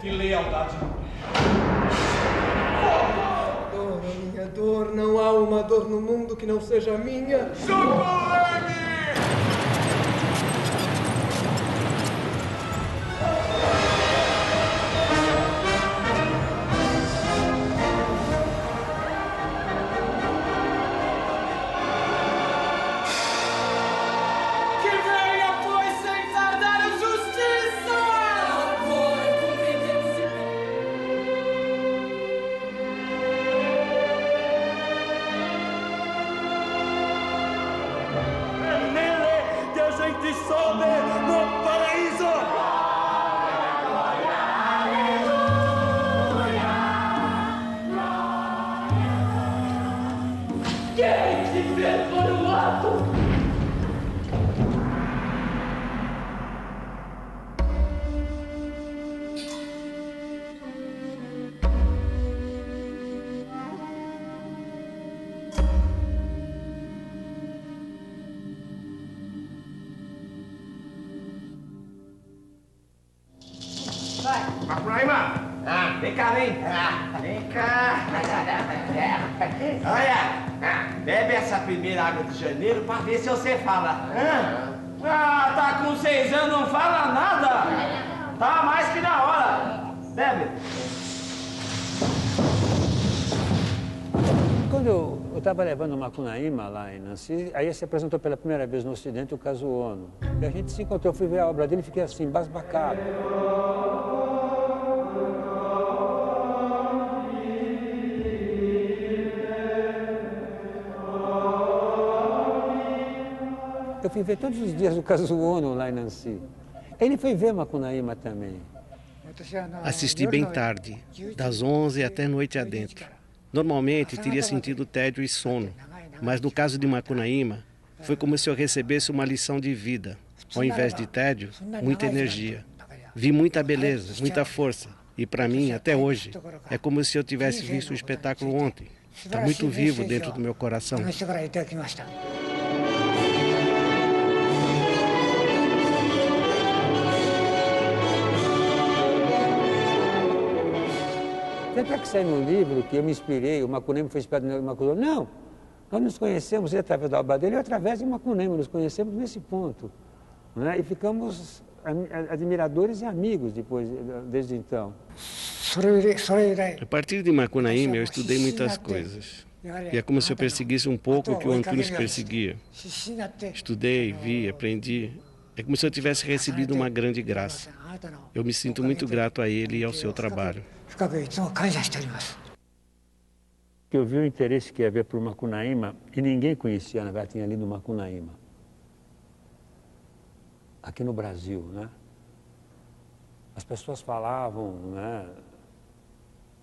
Que lealdade não tem. Dor, a minha dor, não há uma dor no mundo que não seja minha. Socorre-me! Macunaíma! Vem cá, vem! Vem cá! Olha! Bebe essa primeira água de janeiro pra ver se você fala. Tá com 6 anos, não fala nada! Tá mais que na hora! Bebe! Quando eu estava levando o Macunaíma lá em Nancy, aí se apresentou pela primeira vez no Ocidente o Kazuo. E a gente se encontrou, eu fui ver a obra dele e fiquei assim, embasbacado. Eu fui ver todos os dias o Kazuo lá em Nancy. Ele foi ver Macunaíma também. Assisti bem tarde, das 11 até noite adentro. Normalmente teria sentido tédio e sono, mas no caso de Macunaíma, foi como se eu recebesse uma lição de vida. Ao invés de tédio, muita energia. Vi muita beleza, muita força. E para mim, até hoje, é como se eu tivesse visto o espetáculo ontem. Está muito vivo dentro do meu coração. Tanto é que saiu no livro que eu me inspirei, o Macunaíma foi inspirado no Macunaíma. Não, nós nos conhecemos ele através da obra dele e através de Macunaíma, nos conhecemos nesse ponto. Né? E ficamos admiradores e amigos depois, desde então. A partir de Macunaíma eu estudei muitas coisas. E é como se eu perseguisse um pouco o que o Antunes perseguia. Estudei, vi, aprendi. É como se eu tivesse recebido uma grande graça. Eu me sinto muito grato a ele e ao seu trabalho. Eu vi o interesse que havia por Macunaíma e ninguém conhecia, na verdade, tinha lido Macunaíma. Aqui no Brasil, né? As pessoas falavam, né,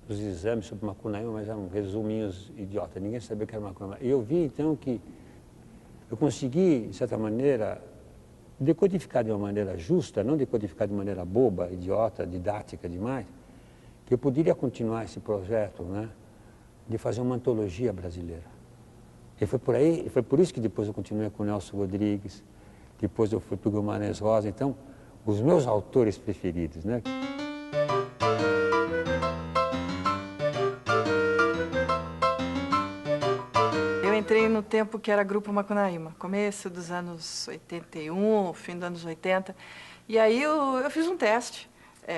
dos exames sobre Macunaíma, mas eram resuminhos idiotas, ninguém sabia o que era Macunaíma. E eu vi, então, que eu consegui, de certa maneira, decodificar de uma maneira justa, não decodificar de maneira boba, idiota, didática demais, que eu poderia continuar esse projeto, né, de fazer uma antologia brasileira. E foi por aí, foi por isso que depois eu continuei com o Nelson Rodrigues, depois eu fui para o Guimarães Rosa. Então, os meus autores preferidos, né? Eu entrei no tempo que era Grupo Macunaíma, começo dos anos 81, fim dos anos 80, e aí eu fiz um teste,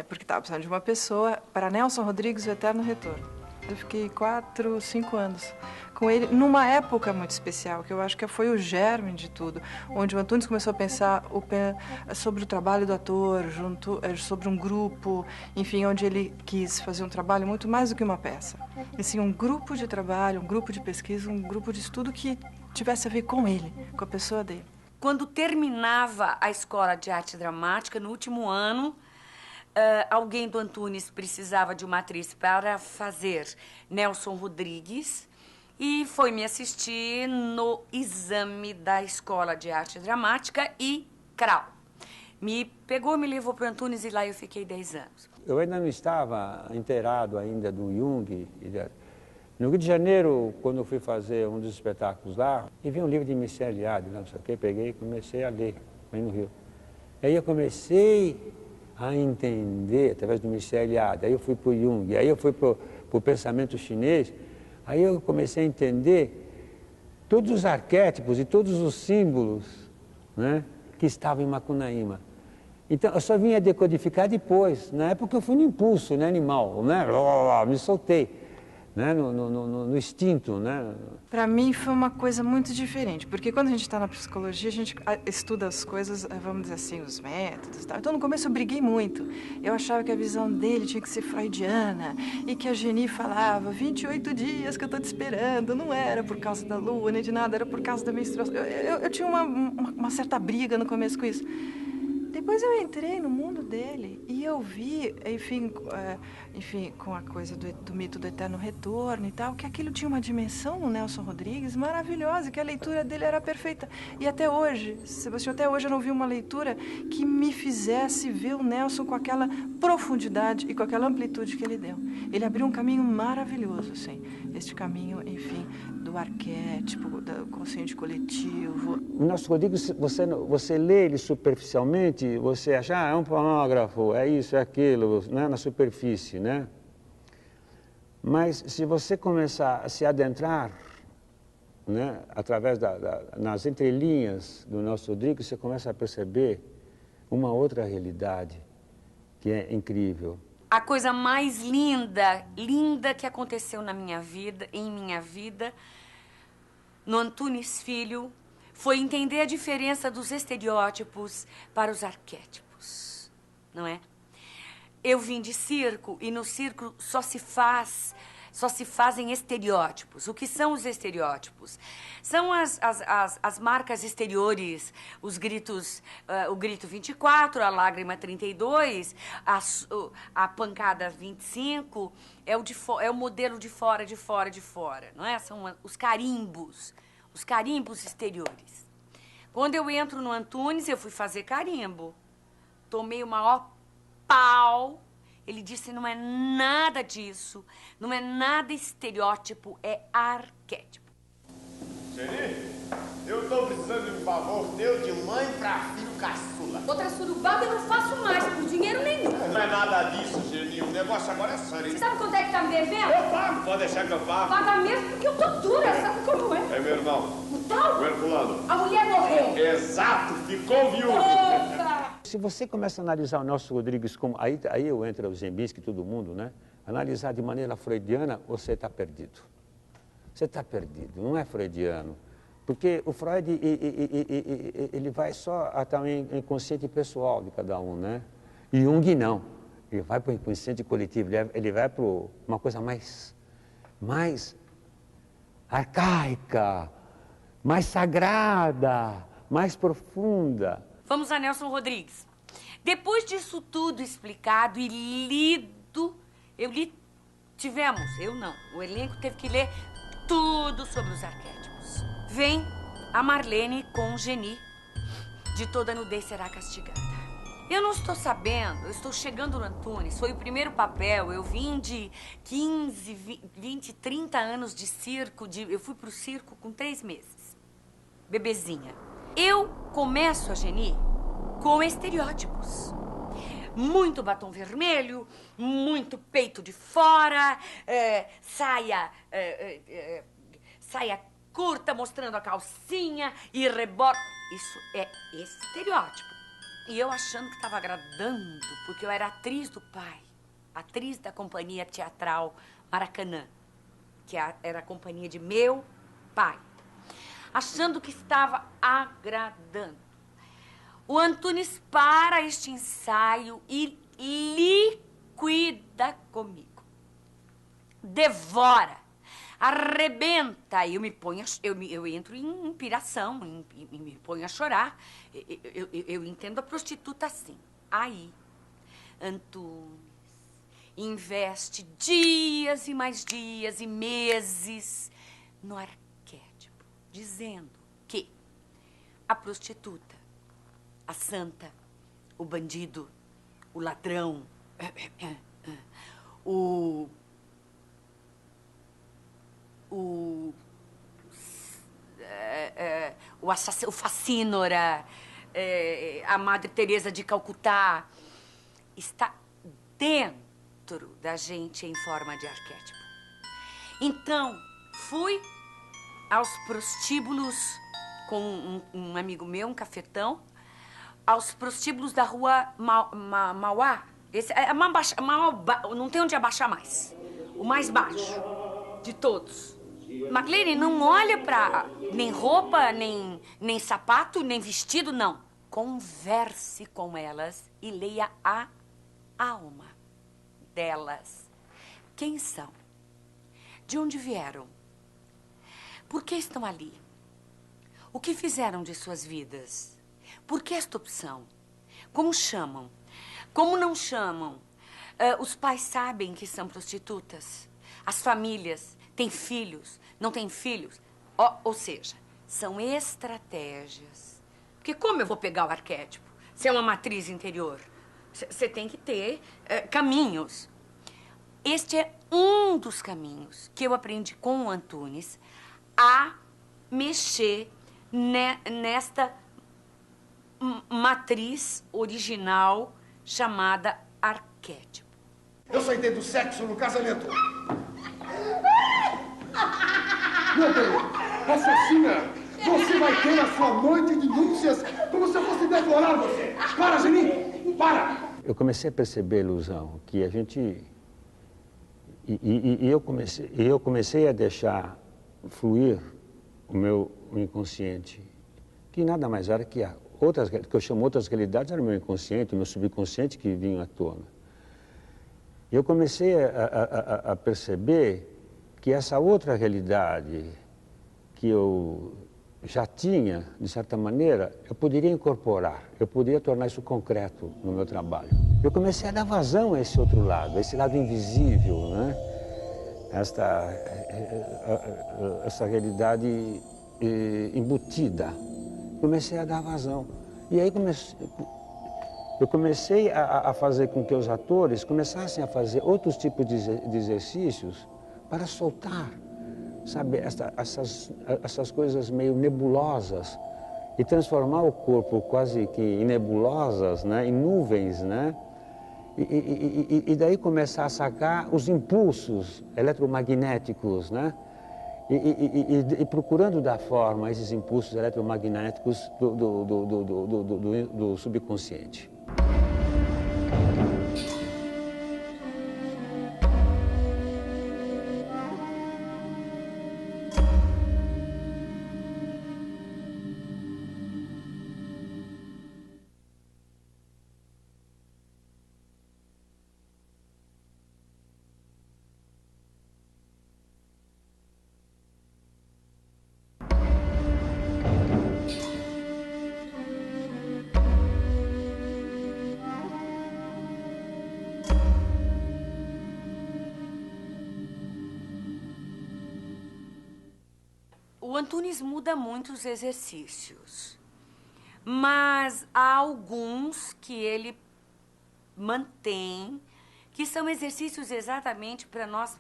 porque estava precisando de uma pessoa para Nelson Rodrigues, o Eterno Retorno. Eu fiquei 4, 5 anos com ele, numa época muito especial, que eu acho que foi o germe de tudo, onde o Antunes começou a pensar sobre o trabalho do ator, sobre um grupo, enfim, onde ele quis fazer um trabalho muito mais do que uma peça. Assim, um grupo de trabalho, um grupo de pesquisa, um grupo de estudo que tivesse a ver com ele, com a pessoa dele. Quando terminava a Escola de Arte Dramática, no último ano, alguém do Antunes precisava de uma atriz para fazer Nelson Rodrigues e foi me assistir no exame da Escola de Arte Dramática e CRAU. Me pegou, me levou para o Antunes e lá eu fiquei 10 anos. Eu ainda não estava inteirado ainda do Jung. No Rio de Janeiro, quando eu fui fazer um dos espetáculos lá, e vi um livro de Michel Eliade, não sei o que, peguei e comecei a ler, aí no Rio. Aí eu comecei a entender através do Michel Eliade, aí eu fui para o Jung, aí eu fui para o pensamento chinês, aí eu comecei a entender todos os arquétipos e todos os símbolos, né, que estavam em Macunaíma. Então, eu só vinha decodificar depois, na época eu fui no impulso, né, animal, né, me soltei, né, no instinto, né. Para mim foi uma coisa muito diferente, porque quando a gente está na psicologia, a gente estuda as coisas, vamos dizer assim, os métodos e tal. Então, no começo eu briguei muito. Eu achava que a visão dele tinha que ser freudiana e que a Geni falava 28 dias que eu tô te esperando, não era por causa da lua nem de nada, era por causa da menstruação. Eu tinha uma certa briga no começo com isso. Depois eu entrei no mundo dele e eu vi, enfim, com a coisa do mito do eterno retorno e tal, que aquilo tinha uma dimensão no Nelson Rodrigues maravilhosa, que a leitura dele era perfeita. E até hoje, Sebastião, até hoje eu não vi uma leitura que me fizesse ver o Nelson com aquela profundidade e com aquela amplitude que ele deu. Ele abriu um caminho maravilhoso, assim, este caminho, enfim, do arquétipo, do consciente coletivo. O Nelson Rodrigues, você lê ele superficialmente, você acha, é um pornógrafo, é isso, é aquilo, né, na superfície, né? Mas se você começar a se adentrar, né, através nas entrelinhas do Nelson Rodrigues, você começa a perceber uma outra realidade que é incrível. A coisa mais linda que aconteceu em minha vida, no Antunes Filho, foi entender a diferença dos estereótipos para os arquétipos, não é? Eu vim de circo e no circo só se fazem estereótipos. O que são os estereótipos? São as marcas exteriores, os gritos, o grito 24, a lágrima 32, a pancada 25, é o modelo de fora, não é? São os carimbos exteriores. Quando eu entro no Antunes, eu fui fazer carimbo. Tomei o maior pau. Ele disse, não é nada disso, não é nada estereótipo, é arquétipo. Geni, eu tô precisando de um favor teu de mãe pra filho caçula. Outra surubada eu não faço mais, por dinheiro nenhum. Não é nada disso, Geni, o negócio agora é sério. Você sabe quanto é que tá me devendo? Eu pago, pode deixar que eu pago. Paga mesmo porque eu tô dura, sabe como é? É meu irmão. O tal? O Herculano. A mulher morreu. Exato, ficou viúvo. Opa! Se você começa a analisar o Nelson Rodrigues como... Aí eu entro o Zembinski, todo mundo, né? Analisar de maneira freudiana, você está perdido. Você está perdido, não é freudiano. Porque o Freud, ele vai só até o inconsciente pessoal de cada um, né? E Jung não. Ele vai para o inconsciente coletivo, ele vai para uma coisa mais arcaica, mais sagrada, mais profunda. Vamos a Nelson Rodrigues. Depois disso tudo explicado e lido, o elenco teve que ler tudo sobre os arquétipos. Vem a Marlene com o Geni, de toda nudez será castigada. Eu não estou sabendo, eu estou chegando no Antunes, foi o primeiro papel, eu vim de 15, 20, 30 anos de circo, eu fui pro circo com 3 meses, bebezinha. Eu começo a Geni com estereótipos. Muito batom vermelho, muito peito de fora, saia curta mostrando a calcinha e rebote. Isso é estereótipo. E eu achando que estava agradando, porque eu era atriz do pai, atriz da companhia teatral Maracanã, que era a companhia de meu pai. Achando que estava agradando. O Antunes para este ensaio e liquida comigo. Devora, arrebenta. Eu entro em piração, me ponho a chorar. Eu entendo a prostituta assim. Aí, Antunes investe dias e mais dias e meses no arquétipo, dizendo que a prostituta, a santa, o bandido, o ladrão, o assassino, o facínora, a Madre Teresa de Calcutá, está dentro da gente em forma de arquétipo. Então, fui aos prostíbulos com um amigo meu, um cafetão, aos prostíbulos da rua Mauá. Esse é não tem onde abaixar mais. O mais baixo de todos. McLean, não olha pra nem roupa, nem sapato, nem vestido, não. Converse com elas e leia a alma delas. Quem são? De onde vieram? Por que estão ali? O que fizeram de suas vidas? Por que esta opção? Como chamam? Como não chamam? Os pais sabem que são prostitutas. As famílias têm filhos, não têm filhos. Ou seja, são estratégias. Porque como eu vou pegar o arquétipo? Se é uma matriz interior, você tem que ter caminhos. Este é um dos caminhos que eu aprendi com o Antunes a mexer nesta matriz original chamada arquétipo. Eu só entendo sexo no casamento. Meu Deus, assassina! Você vai ter a sua noite de núpcias como se eu fosse devorar você. Para, Geni! Para! Eu comecei a perceber, Ilusão, que a gente... eu comecei a deixar fluir o meu inconsciente, que nada mais era que que eu chamo outras realidades, era o meu inconsciente, o meu subconsciente que vinha à tona. E eu comecei a perceber que essa outra realidade que eu já tinha, de certa maneira, eu poderia incorporar, eu poderia tornar isso concreto no meu trabalho. Eu comecei a dar vazão a esse outro lado, a esse lado invisível, né? Essa realidade embutida. Comecei a dar vazão. E aí eu comecei a fazer com que os atores começassem a fazer outros tipos de exercícios para soltar, sabe, essas coisas meio nebulosas e transformar o corpo quase que em nebulosas, né, em nuvens, né? E daí começar a sacar os impulsos eletromagnéticos, né? E procurando dar forma a esses impulsos eletromagnéticos do subconsciente. O Antunes muda muito os exercícios, mas há alguns que ele mantém, que são exercícios exatamente para nós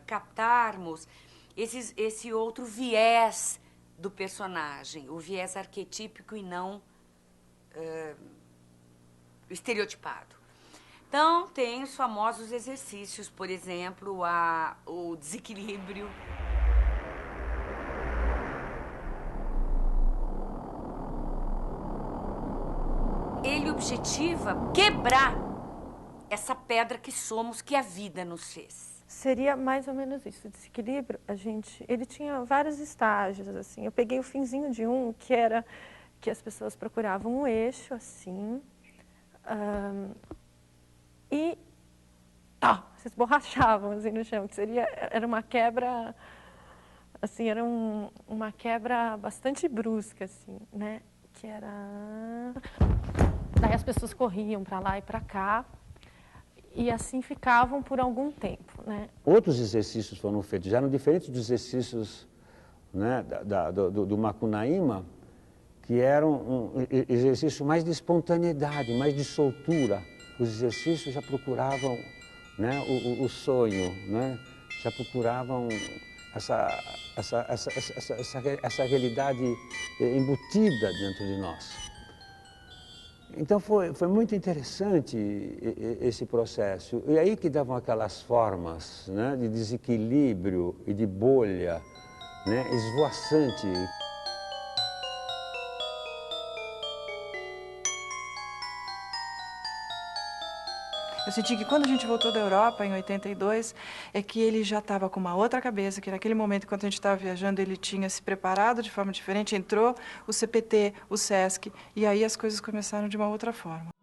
captarmos esse outro viés do personagem, o viés arquetípico e não estereotipado. Então, tem os famosos exercícios, por exemplo, o desequilíbrio. Ele objetiva quebrar essa pedra que somos, que a vida nos fez. Seria mais ou menos isso, o desequilíbrio. Ele tinha vários estágios, assim. Eu peguei o finzinho de um, que era que as pessoas procuravam um eixo, assim, e se esborrachavam, assim, no chão, que era uma quebra, assim, era uma quebra bastante brusca, assim, né, que era... Daí as pessoas corriam para lá e para cá, e assim ficavam por algum tempo, né. Outros exercícios foram feitos, já eram diferentes dos exercícios, né, do Macunaíma, que eram um exercício mais de espontaneidade, mais de soltura. Os exercícios já procuravam, né, o sonho, né, já procuravam essa realidade embutida dentro de nós. Então foi muito interessante esse processo. E aí que davam aquelas formas, né, de desequilíbrio e de bolha, né, esvoaçante. Eu senti que quando a gente voltou da Europa, em 82, é que ele já estava com uma outra cabeça, que naquele momento, quando a gente estava viajando, ele tinha se preparado de forma diferente, entrou o CPT, o SESC, e aí as coisas começaram de uma outra forma.